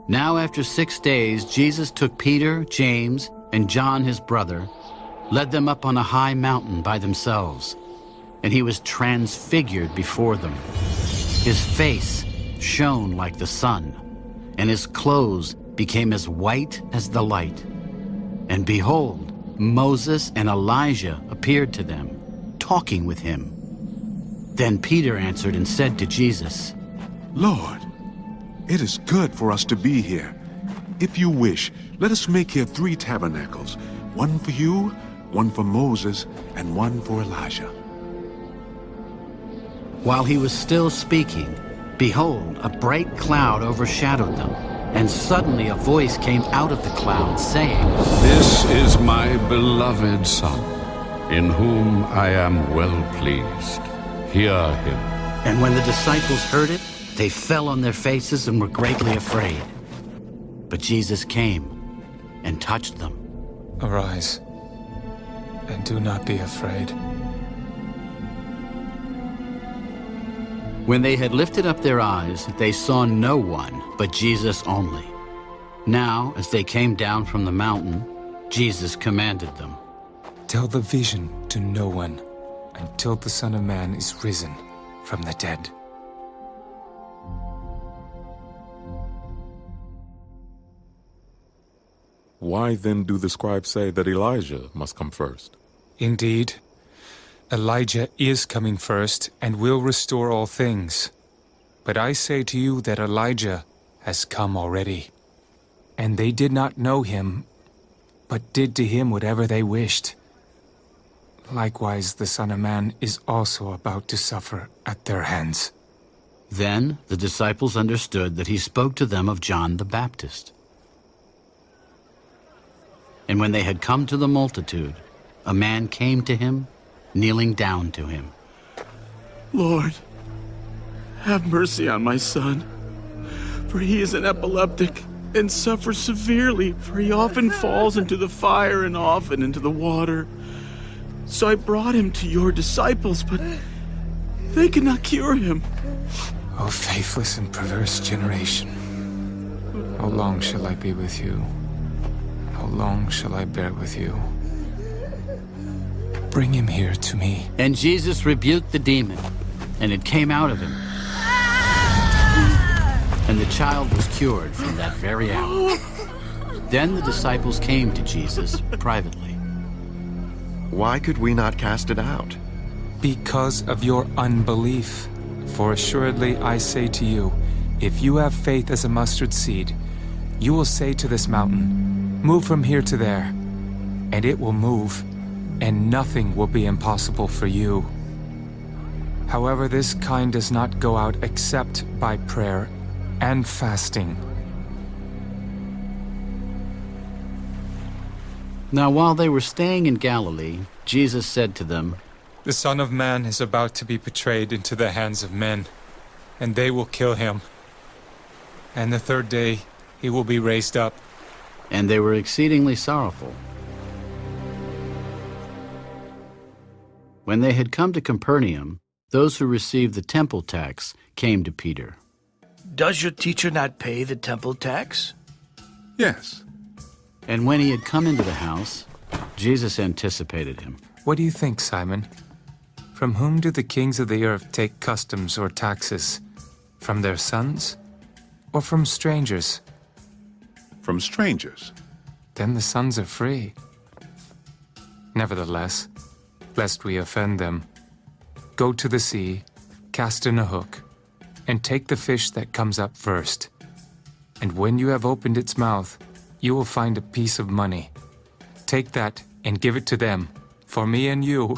Now after 6 days, Jesus took Peter, James, and John his brother, led them up on a high mountain by themselves, and he was transfigured before them. His face shone like the sun, and his clothes became as white as the light. And behold, Moses and Elijah appeared to them, talking with him. Then Peter answered and said to Jesus, Lord, it is good for us to be here. If you wish, let us make here 3 tabernacles, one for you, one for Moses, and one for Elijah. While he was still speaking, behold, a bright cloud overshadowed them, and suddenly a voice came out of the cloud, saying, This is my beloved Son, in whom I am well pleased. Hear him. And when the disciples heard it, they fell on their faces and were greatly afraid. But Jesus came and touched them. Arise, and do not be afraid. When they had lifted up their eyes, they saw no one but Jesus only. Now, as they came down from the mountain, Jesus commanded them, Tell the vision to no one until the Son of Man is risen from the dead. Why then do the scribes say that Elijah must come first? Indeed, Elijah is coming first and will restore all things. But I say to you that Elijah has come already. And they did not know him, but did to him whatever they wished. Likewise, the Son of Man is also about to suffer at their hands. Then the disciples understood that he spoke to them of John the Baptist. And when they had come to the multitude, a man came to him, kneeling down to him. Lord, have mercy on my son, for he is an epileptic and suffers severely, for he often falls into the fire and often into the water. So I brought him to your disciples, but they could not cure him. O faithless and perverse generation, how long shall I be with you? How long shall I bear with you? Bring him here to me. And Jesus rebuked the demon, and it came out of him. And the child was cured from that very hour. Then the disciples came to Jesus privately. Why could we not cast it out? Because of your unbelief. For assuredly I say to you, if you have faith as a mustard seed, you will say to this mountain, move from here to there, and it will move, and nothing will be impossible for you. However, this kind does not go out except by prayer and fasting. Now while they were staying in Galilee, Jesus said to them, The Son of Man is about to be betrayed into the hands of men, and they will kill him. And the 3rd day he will be raised up. And they were exceedingly sorrowful. When they had come to Capernaum, those who received the temple tax came to Peter. Does your teacher not pay the temple tax? Yes. And when he had come into the house, Jesus anticipated him. What do you think, Simon? From whom do the kings of the earth take customs or taxes? From their sons, or from strangers? From strangers. Then the sons are free. Nevertheless, lest we offend them, go to the sea, cast in a hook, and take the fish that comes up first. And when you have opened its mouth, you will find a piece of money. Take that and give it to them, for me and you.